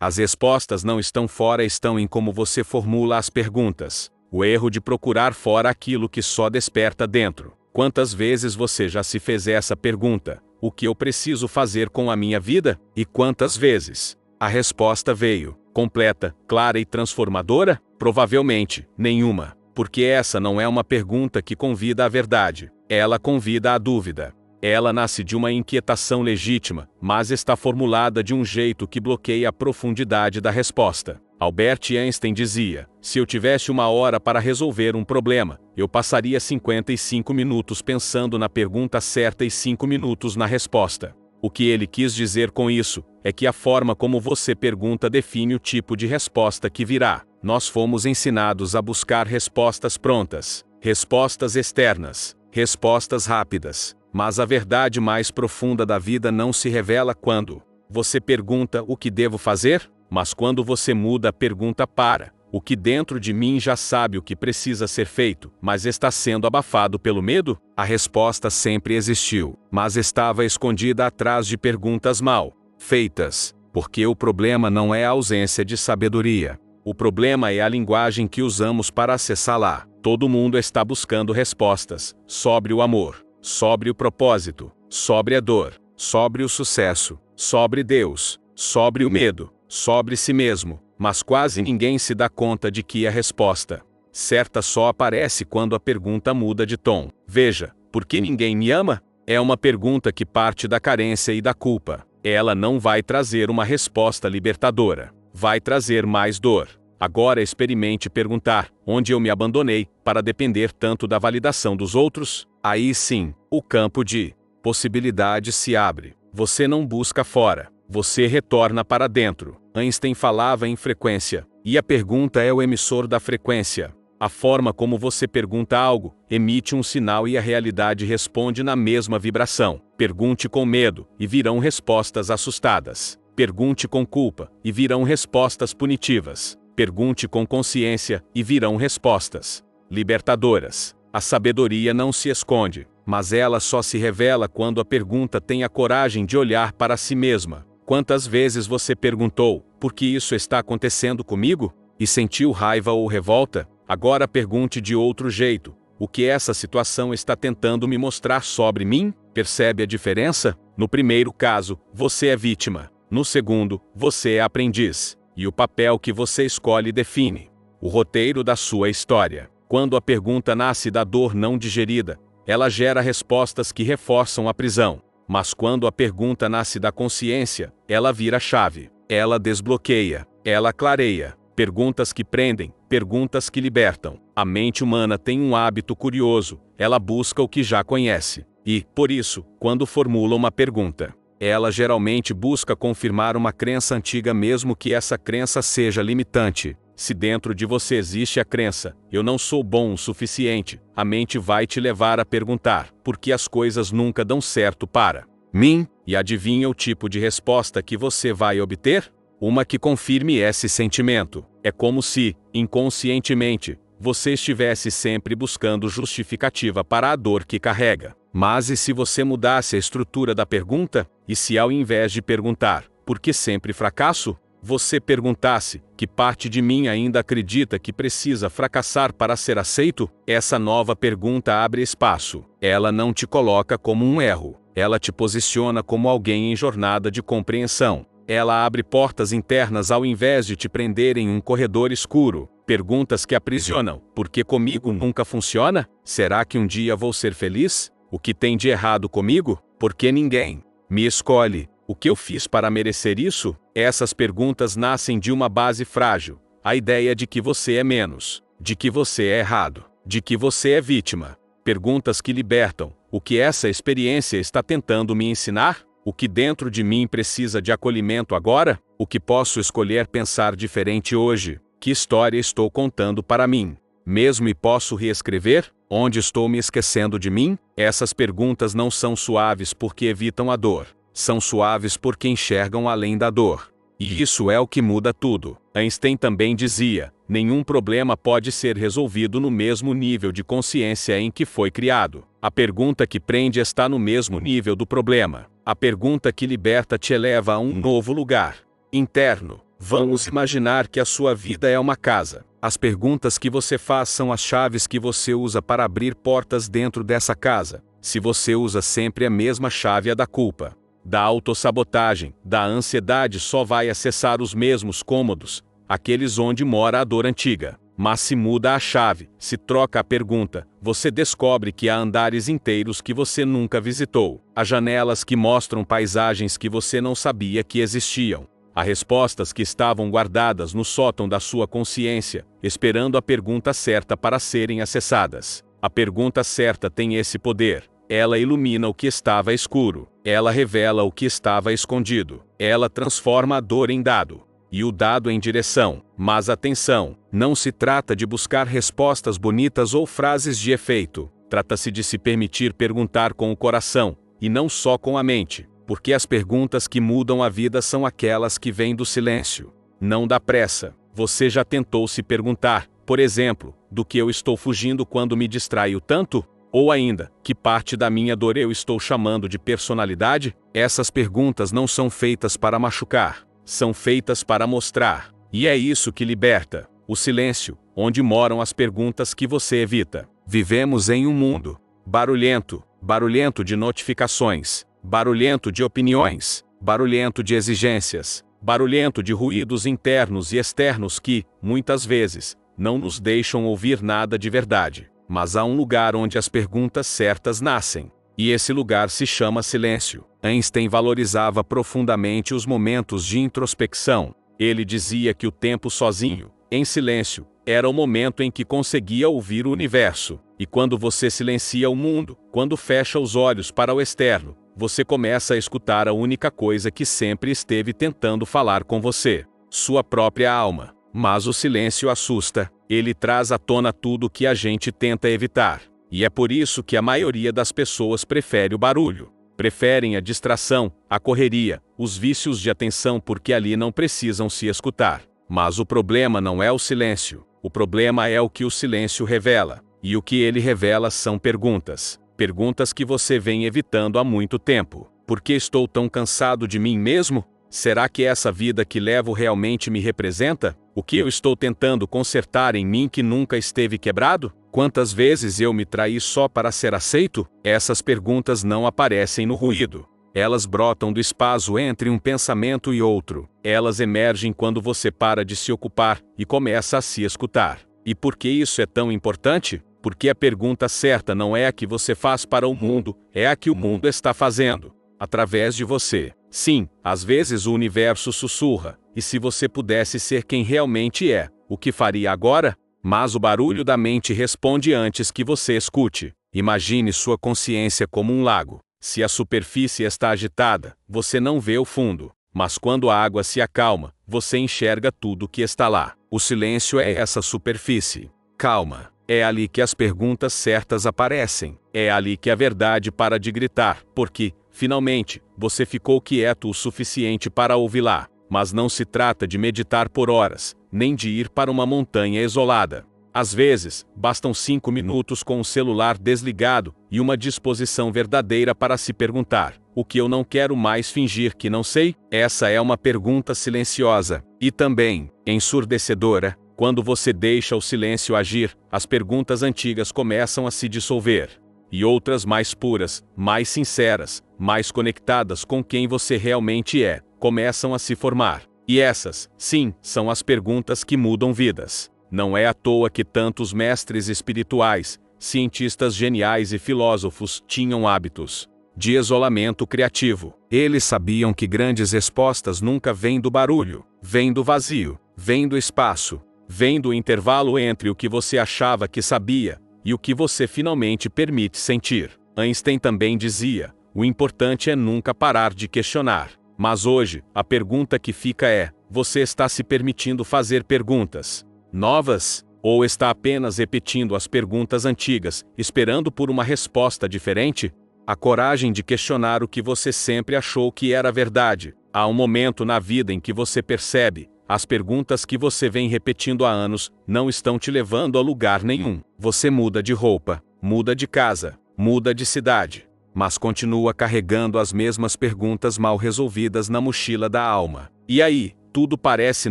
As respostas não estão fora, estão em como você formula as perguntas. O erro de procurar fora aquilo que só desperta dentro. Quantas vezes você já se fez essa pergunta? O que eu preciso fazer com a minha vida? E quantas vezes a resposta veio, completa, clara e transformadora? Provavelmente, nenhuma. Porque essa não é uma pergunta que convida à verdade. Ela convida à dúvida. Ela nasce de uma inquietação legítima, mas está formulada de um jeito que bloqueia a profundidade da resposta. Albert Einstein dizia: se eu tivesse 1 hora para resolver um problema, eu passaria 55 minutos pensando na pergunta certa e 5 minutos na resposta. O que ele quis dizer com isso é que a forma como você pergunta define o tipo de resposta que virá. Nós fomos ensinados a buscar respostas prontas, respostas externas, respostas rápidas. Mas a verdade mais profunda da vida não se revela quando você pergunta o que devo fazer, mas quando você muda a pergunta para o que dentro de mim já sabe o que precisa ser feito, mas está sendo abafado pelo medo. A resposta sempre existiu, mas estava escondida atrás de perguntas mal feitas, porque o problema não é a ausência de sabedoria. O problema é a linguagem que usamos para acessá-la. Todo mundo está buscando respostas sobre o amor, sobre o propósito, sobre a dor, sobre o sucesso, sobre Deus, sobre o medo, sobre si mesmo, mas quase ninguém se dá conta de que a resposta certa só aparece quando a pergunta muda de tom. Veja, por que ninguém me ama? É uma pergunta que parte da carência e da culpa. Ela não vai trazer uma resposta libertadora. Vai trazer mais dor. Agora experimente perguntar: onde eu me abandonei para depender tanto da validação dos outros? Aí sim, o campo de possibilidades se abre. Você não busca fora, você retorna para dentro. Einstein falava em frequência, e a pergunta é o emissor da frequência. A forma como você pergunta algo emite um sinal e a realidade responde na mesma vibração. Pergunte com medo, e virão respostas assustadas. Pergunte com culpa, e virão respostas punitivas. Pergunte com consciência, e virão respostas libertadoras. A sabedoria não se esconde, mas ela só se revela quando a pergunta tem a coragem de olhar para si mesma. Quantas vezes você perguntou: por que isso está acontecendo comigo? E sentiu raiva ou revolta? Agora pergunte de outro jeito: o que essa situação está tentando me mostrar sobre mim? Percebe a diferença? No primeiro caso, você é vítima. No segundo, você é aprendiz. E o papel que você escolhe define o roteiro da sua história. Quando a pergunta nasce da dor não digerida, ela gera respostas que reforçam a prisão. Mas quando a pergunta nasce da consciência, ela vira chave. Ela desbloqueia, ela clareia. Perguntas que prendem, perguntas que libertam. A mente humana tem um hábito curioso: ela busca o que já conhece. E, por isso, quando formula uma pergunta, ela geralmente busca confirmar uma crença antiga, mesmo que essa crença seja limitante. Se dentro de você existe a crença: eu não sou bom o suficiente, a mente vai te levar a perguntar: por que as coisas nunca dão certo para mim? E adivinha o tipo de resposta que você vai obter? Uma que confirme esse sentimento. É como se, inconscientemente, você estivesse sempre buscando justificativa para a dor que carrega. Mas e se você mudasse a estrutura da pergunta? E se ao invés de perguntar: por que sempre fracasso? Você perguntasse: que parte de mim ainda acredita que precisa fracassar para ser aceito? Essa nova pergunta abre espaço. Ela não te coloca como um erro. Ela te posiciona como alguém em jornada de compreensão. Ela abre portas internas ao invés de te prender em um corredor escuro. Perguntas que aprisionam: por que comigo nunca funciona? Será que um dia vou ser feliz? O que tem de errado comigo? Por que ninguém me escolhe? O que eu fiz para merecer isso? Essas perguntas nascem de uma base frágil. A ideia de que você é menos, de que você é errado, de que você é vítima. Perguntas que libertam: o que essa experiência está tentando me ensinar? O que dentro de mim precisa de acolhimento agora? O que posso escolher pensar diferente hoje? Que história estou contando para mim mesmo e posso reescrever? Onde estou me esquecendo de mim? Essas perguntas não são suaves porque evitam a dor. São suaves porque enxergam além da dor. E isso é o que muda tudo. Einstein também dizia: nenhum problema pode ser resolvido no mesmo nível de consciência em que foi criado. A pergunta que prende está no mesmo nível do problema. A pergunta que liberta te eleva a um novo lugar interno. Vamos imaginar que a sua vida é uma casa. As perguntas que você faz são as chaves que você usa para abrir portas dentro dessa casa. Se você usa sempre a mesma chave, a da culpa, da autossabotagem, da ansiedade, só vai acessar os mesmos cômodos, aqueles onde mora a dor antiga. Mas se muda a chave, se troca a pergunta, você descobre que há andares inteiros que você nunca visitou. Há janelas que mostram paisagens que você não sabia que existiam. Há respostas que estavam guardadas no sótão da sua consciência, esperando a pergunta certa para serem acessadas. A pergunta certa tem esse poder. Ela ilumina o que estava escuro. Ela revela o que estava escondido. Ela transforma a dor em dado, e o dado em direção. Mas atenção, não se trata de buscar respostas bonitas ou frases de efeito. Trata-se de se permitir perguntar com o coração, e não só com a mente. Porque as perguntas que mudam a vida são aquelas que vêm do silêncio, não da pressa. Você já tentou se perguntar, por exemplo, do que eu estou fugindo quando me distraio tanto? Ou ainda, que parte da minha dor eu estou chamando de personalidade? Essas perguntas não são feitas para machucar, são feitas para mostrar. E é isso que liberta. O silêncio, onde moram as perguntas que você evita. Vivemos em um mundo barulhento, barulhento de notificações, barulhento de opiniões, barulhento de exigências, barulhento de ruídos internos e externos que, muitas vezes, não nos deixam ouvir nada de verdade. Mas há um lugar onde as perguntas certas nascem. E esse lugar se chama silêncio. Einstein valorizava profundamente os momentos de introspecção. Ele dizia que o tempo sozinho, em silêncio, era o momento em que conseguia ouvir o universo. E quando você silencia o mundo, quando fecha os olhos para o externo, você começa a escutar a única coisa que sempre esteve tentando falar com você: sua própria alma. Mas o silêncio assusta. Ele traz à tona tudo o que a gente tenta evitar. E é por isso que a maioria das pessoas prefere o barulho. Preferem a distração, a correria, os vícios de atenção, porque ali não precisam se escutar. Mas o problema não é o silêncio. O problema é o que o silêncio revela. E o que ele revela são perguntas. Perguntas que você vem evitando há muito tempo. Por que estou tão cansado de mim mesmo? Será que essa vida que levo realmente me representa? O que eu estou tentando consertar em mim que nunca esteve quebrado? Quantas vezes eu me traí só para ser aceito? Essas perguntas não aparecem no ruído. Elas brotam do espaço entre um pensamento e outro. Elas emergem quando você para de se ocupar e começa a se escutar. E por que isso é tão importante? Porque a pergunta certa não é a que você faz para o mundo, é a que o mundo está fazendo através de você. Sim, às vezes o universo sussurra: e se você pudesse ser quem realmente é, o que faria agora? Mas o barulho da mente responde antes que você escute. Imagine sua consciência como um lago. Se a superfície está agitada, você não vê o fundo. Mas quando a água se acalma, você enxerga tudo que está lá. O silêncio é essa superfície. Calma. É ali que as perguntas certas aparecem. É ali que a verdade para de gritar, porque, finalmente, você ficou quieto o suficiente para ouvi-la. Mas não se trata de meditar por horas, nem de ir para uma montanha isolada. Às vezes, bastam 5 minutos com o celular desligado e uma disposição verdadeira para se perguntar: o que eu não quero mais fingir que não sei? Essa é uma pergunta silenciosa e também ensurdecedora. Quando você deixa o silêncio agir, as perguntas antigas começam a se dissolver. E outras mais puras, mais sinceras, mais conectadas com quem você realmente é, começam a se formar. E essas, sim, são as perguntas que mudam vidas. Não é à toa que tantos mestres espirituais, cientistas geniais e filósofos tinham hábitos de isolamento criativo. Eles sabiam que grandes respostas nunca vêm do barulho, vêm do vazio, vêm do espaço, vêm do intervalo entre o que você achava que sabia e o que você finalmente permite sentir. Einstein também dizia: o importante é nunca parar de questionar. Mas hoje, a pergunta que fica é: você está se permitindo fazer perguntas novas? Ou está apenas repetindo as perguntas antigas, esperando por uma resposta diferente? A coragem de questionar o que você sempre achou que era verdade. Há um momento na vida em que você percebe: as perguntas que você vem repetindo há anos não estão te levando a lugar nenhum. Você muda de roupa, muda de casa, muda de cidade, mas continua carregando as mesmas perguntas mal resolvidas na mochila da alma. E aí, Tudo parece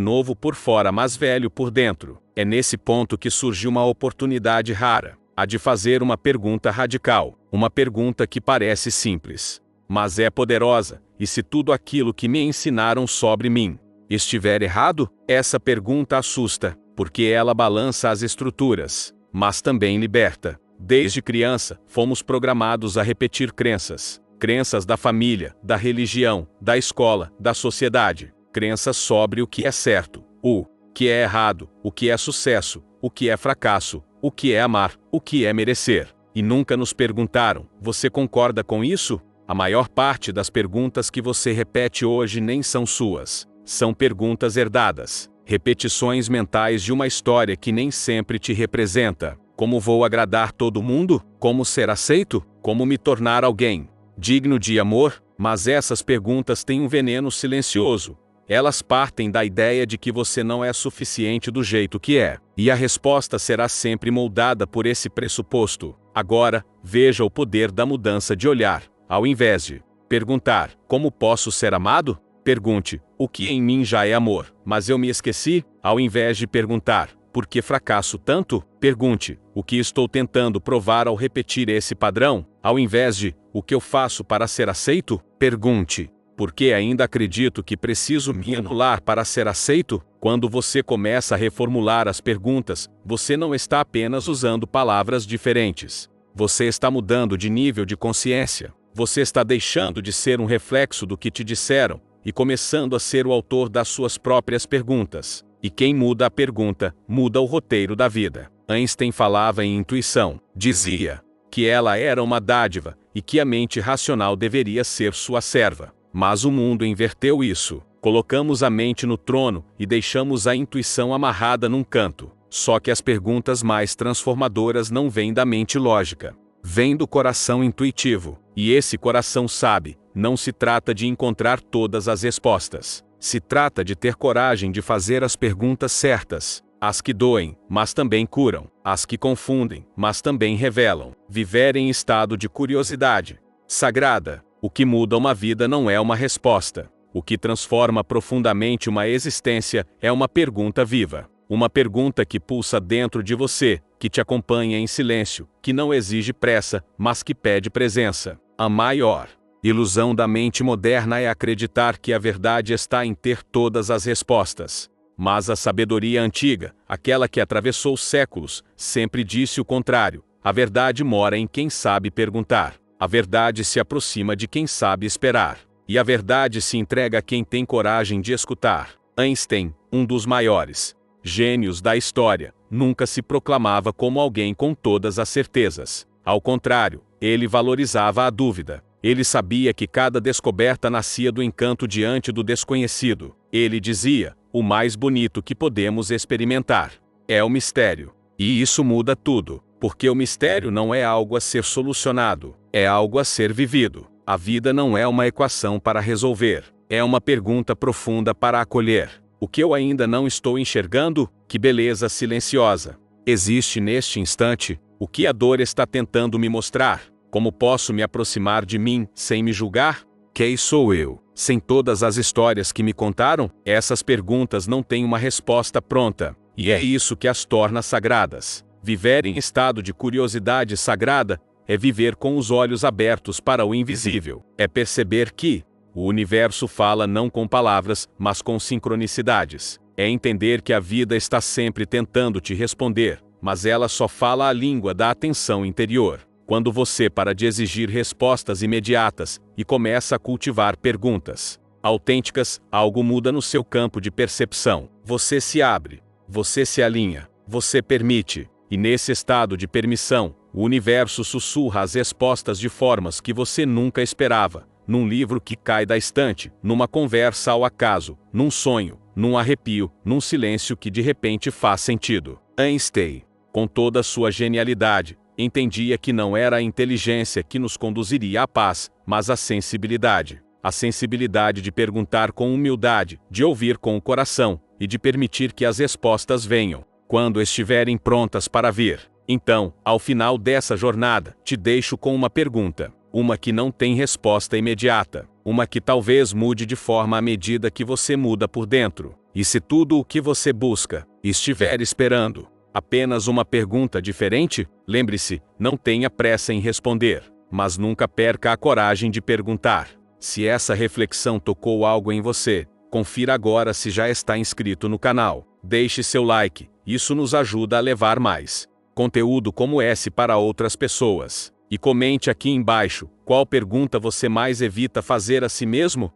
novo por fora, mas velho por dentro. É nesse ponto que surge uma oportunidade rara, a de fazer uma pergunta radical, uma pergunta que parece simples, mas é poderosa. E se tudo aquilo que me ensinaram sobre mim estiver errado? Essa pergunta assusta, porque ela balança as estruturas, mas também liberta. Desde criança, fomos programados a repetir crenças. Crenças da família, da religião, da escola, da sociedade. Crenças sobre o que é certo, o que é errado, o que é sucesso, o que é fracasso, o que é amar, o que é merecer. E nunca nos perguntaram: você concorda com isso? A maior parte das perguntas que você repete hoje nem são suas. São perguntas herdadas, repetições mentais de uma história que nem sempre te representa. Como vou agradar todo mundo? Como ser aceito? Como me tornar alguém digno de amor? Mas essas perguntas têm um veneno silencioso. Elas partem da ideia de que você não é suficiente do jeito que é, e a resposta será sempre moldada por esse pressuposto. Agora, veja o poder da mudança de olhar. Ao invés de perguntar: como posso ser amado? Pergunte: o que em mim já é amor, mas eu me esqueci? Ao invés de perguntar: por que fracasso tanto? Pergunte: o que estou tentando provar ao repetir esse padrão? Ao invés de: o que eu faço para ser aceito? Pergunte: por que ainda acredito que preciso me anular para ser aceito? Quando você começa a reformular as perguntas, você não está apenas usando palavras diferentes. Você está mudando de nível de consciência. Você está deixando de ser um reflexo do que te disseram e começando a ser o autor das suas próprias perguntas. E quem muda a pergunta, muda o roteiro da vida. Einstein falava em intuição. Dizia que ela era uma dádiva e que a mente racional deveria ser sua serva. Mas o mundo inverteu isso. Colocamos a mente no trono e deixamos a intuição amarrada num canto. Só que as perguntas mais transformadoras não vêm da mente lógica. Vêm do coração intuitivo. E esse coração sabe. Não se trata de encontrar todas as respostas. Se trata de ter coragem de fazer as perguntas certas. As que doem, mas também curam. As que confundem, mas também revelam. Viver em estado de curiosidade sagrada. O que muda uma vida não é uma resposta. O que transforma profundamente uma existência é uma pergunta viva. Uma pergunta que pulsa dentro de você, que te acompanha em silêncio, que não exige pressa, mas que pede presença. A maior ilusão da mente moderna é acreditar que a verdade está em ter todas as respostas. Mas a sabedoria antiga, aquela que atravessou séculos, sempre disse o contrário. A verdade mora em quem sabe perguntar. A verdade se aproxima de quem sabe esperar. E a verdade se entrega a quem tem coragem de escutar. Einstein, um dos maiores gênios da história, nunca se proclamava como alguém com todas as certezas. Ao contrário, ele valorizava a dúvida. Ele sabia que cada descoberta nascia do encanto diante do desconhecido. Ele dizia: o mais bonito que podemos experimentar é o mistério. E isso muda tudo, porque o mistério não é algo a ser solucionado, é algo a ser vivido. A vida não é uma equação para resolver, é uma pergunta profunda para acolher. O que eu ainda não estou enxergando? Que beleza silenciosa existe neste instante? O que a dor está tentando me mostrar? Como posso me aproximar de mim sem me julgar? Quem sou eu? Sem todas as histórias que me contaram? Essas perguntas não têm uma resposta pronta, e é isso que as torna sagradas. Viver em estado de curiosidade sagrada é viver com os olhos abertos para o invisível. É perceber que o universo fala não com palavras, mas com sincronicidades. É entender que a vida está sempre tentando te responder, mas ela só fala a língua da atenção interior. Quando você para de exigir respostas imediatas e começa a cultivar perguntas autênticas, algo muda no seu campo de percepção. Você se abre, você se alinha, você permite, e nesse estado de permissão, o universo sussurra as respostas de formas que você nunca esperava. Num livro que cai da estante, numa conversa ao acaso, num sonho, num arrepio, num silêncio que de repente faz sentido. Einstein, com toda a sua genialidade, entendia que não era a inteligência que nos conduziria à paz, mas a sensibilidade. A sensibilidade de perguntar com humildade, de ouvir com o coração, e de permitir que as respostas venham, quando estiverem prontas para vir. Então, ao final dessa jornada, te deixo com uma pergunta. uma que não tem resposta imediata, uma que talvez mude de forma à medida que você muda por dentro. E se tudo o que você busca estiver esperando apenas uma pergunta diferente, lembre-se, não tenha pressa em responder, mas nunca perca a coragem de perguntar. Se essa reflexão tocou algo em você, confira agora se já está inscrito no canal. Deixe seu like, isso nos ajuda a levar mais conteúdo como esse para outras pessoas. E comente aqui embaixo, qual pergunta você mais evita fazer a si mesmo?